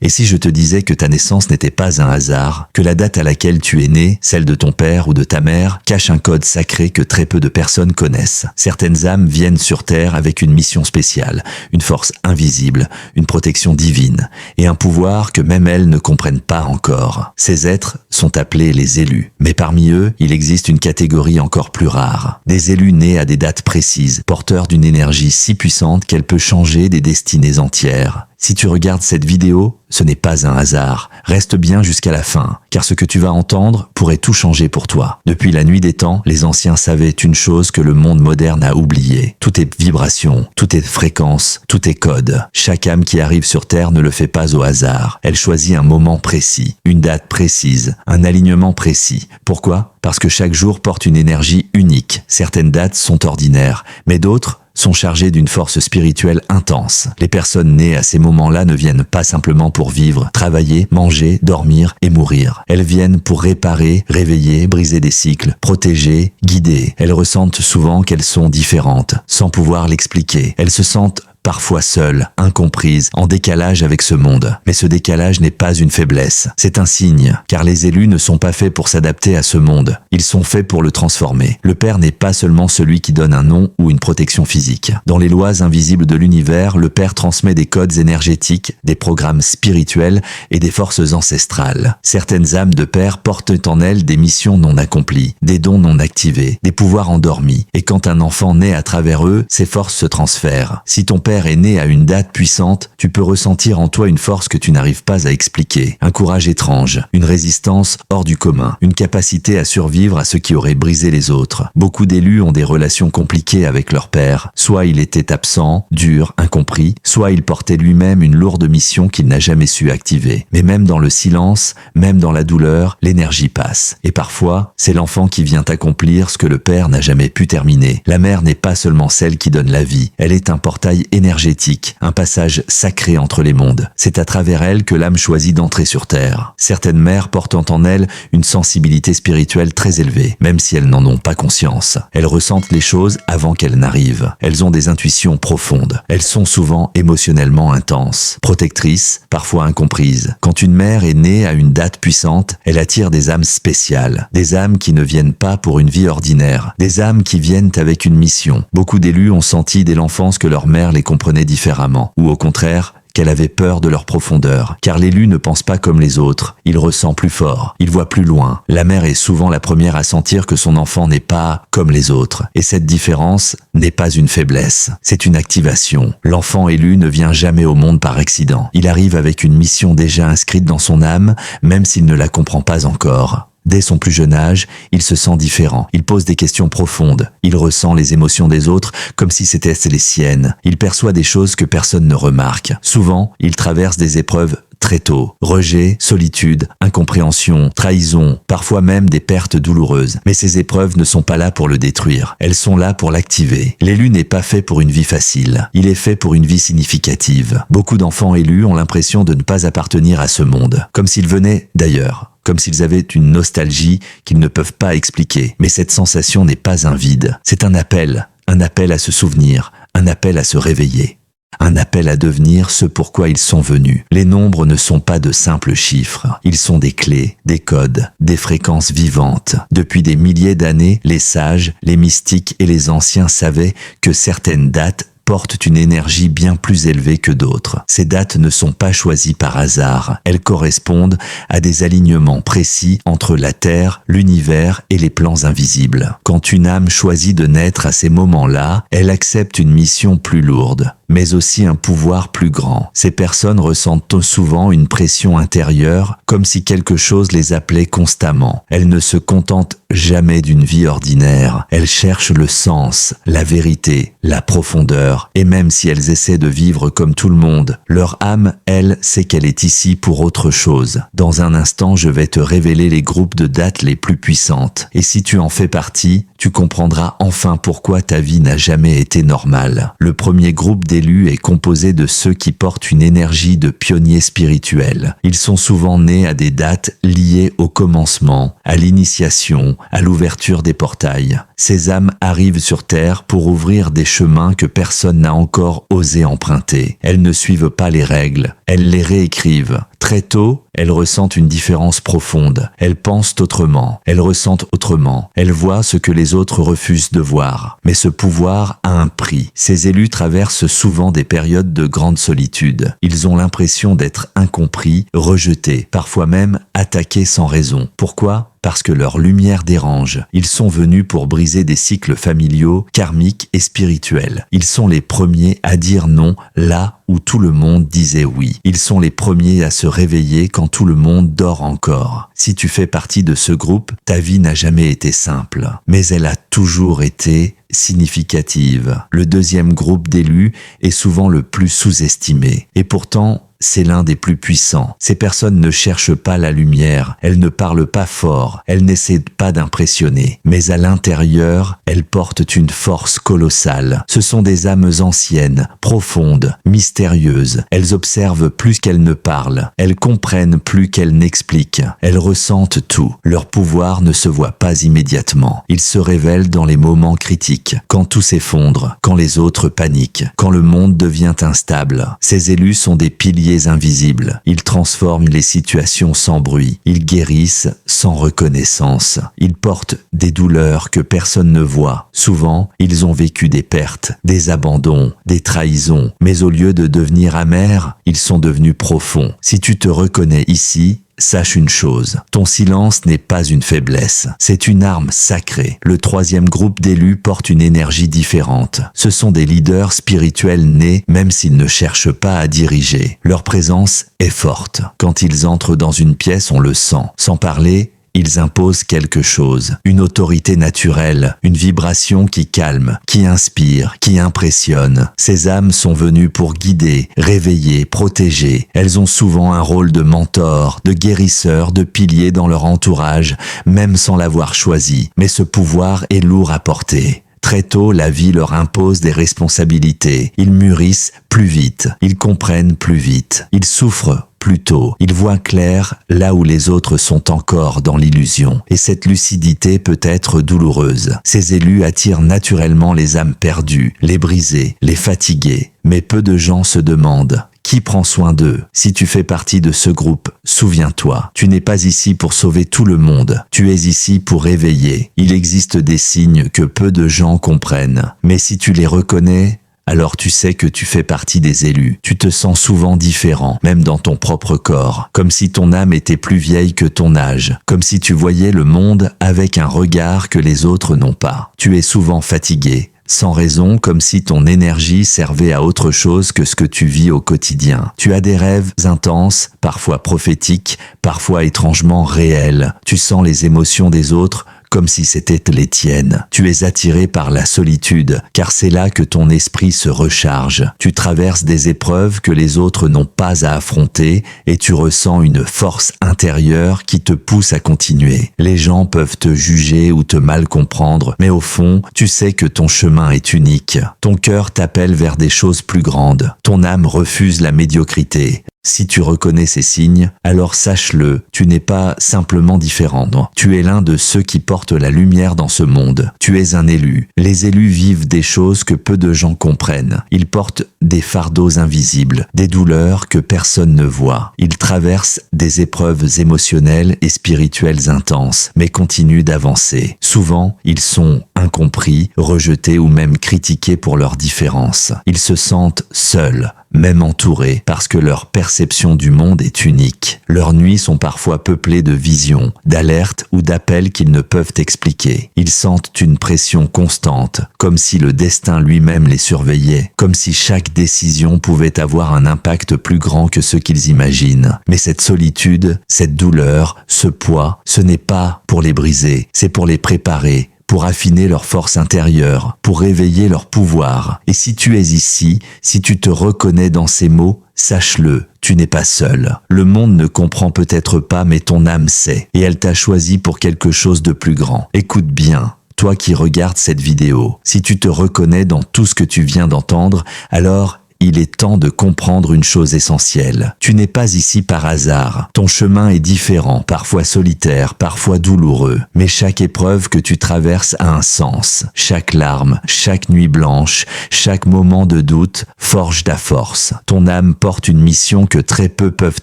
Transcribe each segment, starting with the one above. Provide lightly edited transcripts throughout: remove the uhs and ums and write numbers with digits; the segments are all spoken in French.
Et si je te disais que ta naissance n'était pas un hasard, que la date à laquelle tu es né, celle de ton père ou de ta mère, cache un code sacré que très peu de personnes connaissent. Certaines âmes viennent sur Terre avec une mission spéciale, une force invisible, une protection divine, et un pouvoir que même elles ne comprennent pas encore. Ces êtres sont appelés les élus. Mais parmi eux, il existe une catégorie encore plus rare. Des élus nés à des dates précises, porteurs d'une énergie si puissante qu'elle peut changer des destinées entières. Si tu regardes cette vidéo, ce n'est pas un hasard. Reste bien jusqu'à la fin, car ce que tu vas entendre pourrait tout changer pour toi. Depuis la nuit des temps, les anciens savaient une chose que le monde moderne a oubliée. Tout est vibration, tout est fréquence, tout est code. Chaque âme qui arrive sur Terre ne le fait pas au hasard. Elle choisit un moment précis, une date précise, un alignement précis. Pourquoi ? Parce que chaque jour porte une énergie unique. Certaines dates sont ordinaires, mais d'autres sont chargées d'une force spirituelle intense. Les personnes nées à ces moments-là ne viennent pas simplement pour vivre, travailler, manger, dormir et mourir. Elles viennent pour réparer, réveiller, briser des cycles, protéger, guider. Elles ressentent souvent qu'elles sont différentes, sans pouvoir l'expliquer. Elles se sentent parfois seules, incomprises, en décalage avec ce monde. Mais ce décalage n'est pas une faiblesse, c'est un signe, car les élus ne sont pas faits pour s'adapter à ce monde, ils sont faits pour le transformer. Le Père n'est pas seulement celui qui donne un nom ou une protection physique. Dans les lois invisibles de l'univers, le Père transmet des codes énergétiques, des programmes spirituels et des forces ancestrales. Certaines âmes de Père portent en elles des missions non accomplies, des dons non activés, des pouvoirs endormis. Et quand un enfant naît à travers eux, ces forces se transfèrent. Si ton Père est né à une date puissante, tu peux ressentir en toi une force que tu n'arrives pas à expliquer, un courage étrange, une résistance hors du commun, une capacité à survivre à ce qui aurait brisé les autres. Beaucoup d'élus ont des relations compliquées avec leur père. Soit il était absent, dur, incompris, soit il portait lui-même une lourde mission qu'il n'a jamais su activer. Mais même dans le silence, même dans la douleur, l'énergie passe. Et parfois, c'est l'enfant qui vient accomplir ce que le père n'a jamais pu terminer. La mère n'est pas seulement celle qui donne la vie, elle est un portail énergétique, un passage sacré entre les mondes. C'est à travers elle que l'âme choisit d'entrer sur Terre. Certaines mères portent en elles une sensibilité spirituelle très élevée, même si elles n'en ont pas conscience. Elles ressentent les choses avant qu'elles n'arrivent. Elles ont des intuitions profondes. Elles sont souvent émotionnellement intenses, protectrices, parfois incomprises. Quand une mère est née à une date puissante, elle attire des âmes spéciales, des âmes qui ne viennent pas pour une vie ordinaire, des âmes qui viennent avec une mission. Beaucoup d'élus ont senti dès l'enfance que leur mère les comprenait différemment, ou au contraire, qu'elle avait peur de leur profondeur, car l'élu ne pense pas comme les autres, il ressent plus fort, il voit plus loin. La mère est souvent la première à sentir que son enfant n'est pas comme les autres, et cette différence n'est pas une faiblesse, c'est une activation. L'enfant élu ne vient jamais au monde par accident, il arrive avec une mission déjà inscrite dans son âme, même s'il ne la comprend pas encore. Dès son plus jeune âge, il se sent différent. Il pose des questions profondes. Il ressent les émotions des autres comme si c'était les siennes. Il perçoit des choses que personne ne remarque. Souvent, il traverse des épreuves très tôt. Rejet, solitude, incompréhension, trahison, parfois même des pertes douloureuses. Mais ces épreuves ne sont pas là pour le détruire. Elles sont là pour l'activer. L'élu n'est pas fait pour une vie facile. Il est fait pour une vie significative. Beaucoup d'enfants élus ont l'impression de ne pas appartenir à ce monde. Comme s'ils venaient d'ailleurs. Comme s'ils avaient une nostalgie qu'ils ne peuvent pas expliquer. Mais cette sensation n'est pas un vide, c'est un appel à se souvenir, un appel à se réveiller. Un appel à devenir ce pourquoi ils sont venus. Les nombres ne sont pas de simples chiffres. Ils sont des clés, des codes, des fréquences vivantes. Depuis des milliers d'années, les sages, les mystiques et les anciens savaient que certaines dates portent une énergie bien plus élevée que d'autres. Ces dates ne sont pas choisies par hasard. Elles correspondent à des alignements précis entre la Terre, l'univers et les plans invisibles. Quand une âme choisit de naître à ces moments-là, elle accepte une mission plus lourde, mais aussi un pouvoir plus grand. Ces personnes ressentent souvent une pression intérieure, comme si quelque chose les appelait constamment. Elles ne se contentent jamais d'une vie ordinaire. Elles cherchent le sens, la vérité, la profondeur. Et même si elles essaient de vivre comme tout le monde, leur âme, elle, sait qu'elle est ici pour autre chose. Dans un instant, je vais te révéler les groupes de dates les plus puissantes. Et si tu en fais partie, tu comprendras enfin pourquoi ta vie n'a jamais été normale. Le premier groupe d'élus est composé de ceux qui portent une énergie de pionniers spirituels. Ils sont souvent nés à des dates liées au commencement, à l'initiation, à l'ouverture des portails. Ces âmes arrivent sur Terre pour ouvrir des chemins que personne n'a encore osé emprunter. Elles ne suivent pas les règles, elles les réécrivent. Très tôt, elles ressentent une différence profonde. Elles pensent autrement, elles ressentent autrement. Elles voient ce que les autres refusent de voir. Mais ce pouvoir a un prix. Ces élus traversent souvent des périodes de grande solitude. Ils ont l'impression d'être incompris, rejetés, parfois même attaqués sans raison. Pourquoi ? Parce que leur lumière dérange. Ils sont venus pour briser des cycles familiaux, karmiques et spirituels. Ils sont les premiers à dire non là où tout le monde disait oui. Ils sont les premiers à se réveiller quand tout le monde dort encore. Si tu fais partie de ce groupe, ta vie n'a jamais été simple, mais elle a toujours été significative. Le deuxième groupe d'élus est souvent le plus sous-estimé. Et pourtant, c'est l'un des plus puissants. Ces personnes ne cherchent pas la lumière, elles ne parlent pas fort, elles n'essaient pas d'impressionner. Mais à l'intérieur, elles portent une force colossale. Ce sont des âmes anciennes, profondes, mystérieuses. Elles observent plus qu'elles ne parlent. Elles comprennent plus qu'elles n'expliquent. Elles ressentent tout. Leur pouvoir ne se voit pas immédiatement. Il se révèle dans les moments critiques, quand tout s'effondre, quand les autres paniquent, quand le monde devient instable. Ces élus sont des piliers invisibles. Ils transforment les situations sans bruit. Ils guérissent sans reconnaissance. Ils portent des douleurs que personne ne voit. Souvent, ils ont vécu des pertes, des abandons, des trahisons. Mais au lieu de devenir amers, ils sont devenus profonds. Si tu te reconnais ici, sache une chose, ton silence n'est pas une faiblesse, c'est une arme sacrée. Le troisième groupe d'élus porte une énergie différente. Ce sont des leaders spirituels nés, même s'ils ne cherchent pas à diriger. Leur présence est forte. Quand ils entrent dans une pièce, on le sent. Sans parler, ils imposent quelque chose, une autorité naturelle, une vibration qui calme, qui inspire, qui impressionne. Ces âmes sont venues pour guider, réveiller, protéger. Elles ont souvent un rôle de mentor, de guérisseur, de pilier dans leur entourage, même sans l'avoir choisi. Mais ce pouvoir est lourd à porter. Très tôt, la vie leur impose des responsabilités. Ils mûrissent plus vite, ils comprennent plus vite, ils souffrent plus tôt. Ils voient clair là où les autres sont encore dans l'illusion. Et cette lucidité peut être douloureuse. Ces élus attirent naturellement les âmes perdues, les brisées, les fatiguées. Mais peu de gens se demandent: qui prend soin d'eux? Si tu fais partie de ce groupe, souviens-toi, tu n'es pas ici pour sauver tout le monde. Tu es ici pour réveiller. Il existe des signes que peu de gens comprennent. Mais si tu les reconnais, alors tu sais que tu fais partie des élus. Tu te sens souvent différent, même dans ton propre corps, comme si ton âme était plus vieille que ton âge, comme si tu voyais le monde avec un regard que les autres n'ont pas. Tu es souvent fatigué, sans raison, comme si ton énergie servait à autre chose que ce que tu vis au quotidien. Tu as des rêves intenses, parfois prophétiques, parfois étrangement réels. Tu sens les émotions des autres comme si c'était les tiennes. Tu es attiré par la solitude, car c'est là que ton esprit se recharge. Tu traverses des épreuves que les autres n'ont pas à affronter et tu ressens une force intérieure qui te pousse à continuer. Les gens peuvent te juger ou te mal comprendre, mais au fond, tu sais que ton chemin est unique. Ton cœur t'appelle vers des choses plus grandes. Ton âme refuse la médiocrité. Si tu reconnais ces signes, alors sache-le, tu n'es pas simplement différent. Tu es l'un de ceux qui portent la lumière dans ce monde. Tu es un élu. Les élus vivent des choses que peu de gens comprennent. Ils portent des fardeaux invisibles, des douleurs que personne ne voit. Ils traversent des épreuves émotionnelles et spirituelles intenses, mais continuent d'avancer. Souvent, ils sont incompris, rejetés ou même critiqués pour leurs différences. Ils se sentent seuls, même entourés, parce que leur perception du monde est unique. Leurs nuits sont parfois peuplées de visions, d'alertes ou d'appels qu'ils ne peuvent expliquer. Ils sentent une pression constante, comme si le destin lui-même les surveillait, comme si chaque décision pouvait avoir un impact plus grand que ce qu'ils imaginent. Mais cette solitude, cette douleur, ce poids, ce n'est pas pour les briser, c'est pour les préparer, pour affiner leur force intérieure, pour réveiller leur pouvoir. Et si tu es ici, si tu te reconnais dans ces mots, sache-le, tu n'es pas seul. Le monde ne comprend peut-être pas, mais ton âme sait, et elle t'a choisi pour quelque chose de plus grand. Écoute bien, toi qui regardes cette vidéo, si tu te reconnais dans tout ce que tu viens d'entendre, alors il est temps de comprendre une chose essentielle. Tu n'es pas ici par hasard. Ton chemin est différent, parfois solitaire, parfois douloureux. Mais chaque épreuve que tu traverses a un sens. Chaque larme, chaque nuit blanche, chaque moment de doute forge ta force. Ton âme porte une mission que très peu peuvent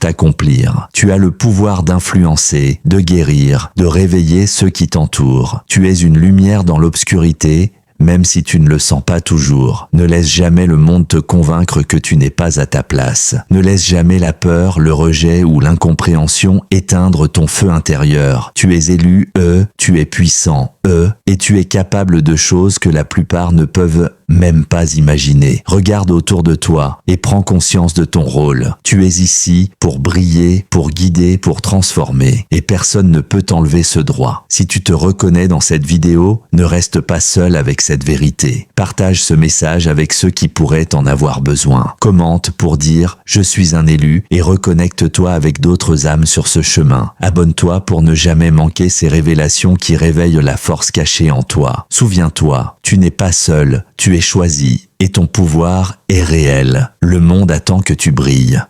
accomplir. Tu as le pouvoir d'influencer, de guérir, de réveiller ceux qui t'entourent. Tu es une lumière dans l'obscurité, même si tu ne le sens pas toujours. Ne laisse jamais le monde te convaincre que tu n'es pas à ta place. Ne laisse jamais la peur, le rejet ou l'incompréhension éteindre ton feu intérieur. Tu es élu, tu es puissant, et tu es capable de choses que la plupart ne peuvent même pas imaginer. Regarde autour de toi et prends conscience de ton rôle. Tu es ici pour briller, pour guider, pour transformer. Et personne ne peut t'enlever ce droit. Si tu te reconnais dans cette vidéo, ne reste pas seul avec cette vérité. Partage ce message avec ceux qui pourraient en avoir besoin. Commente pour dire « Je suis un élu » et reconnecte-toi avec d'autres âmes sur ce chemin. Abonne-toi pour ne jamais manquer ces révélations qui réveillent la force cachée en toi. Souviens-toi, tu n'es pas seul, tu es choisi et ton pouvoir est réel. Le monde attend que tu brilles.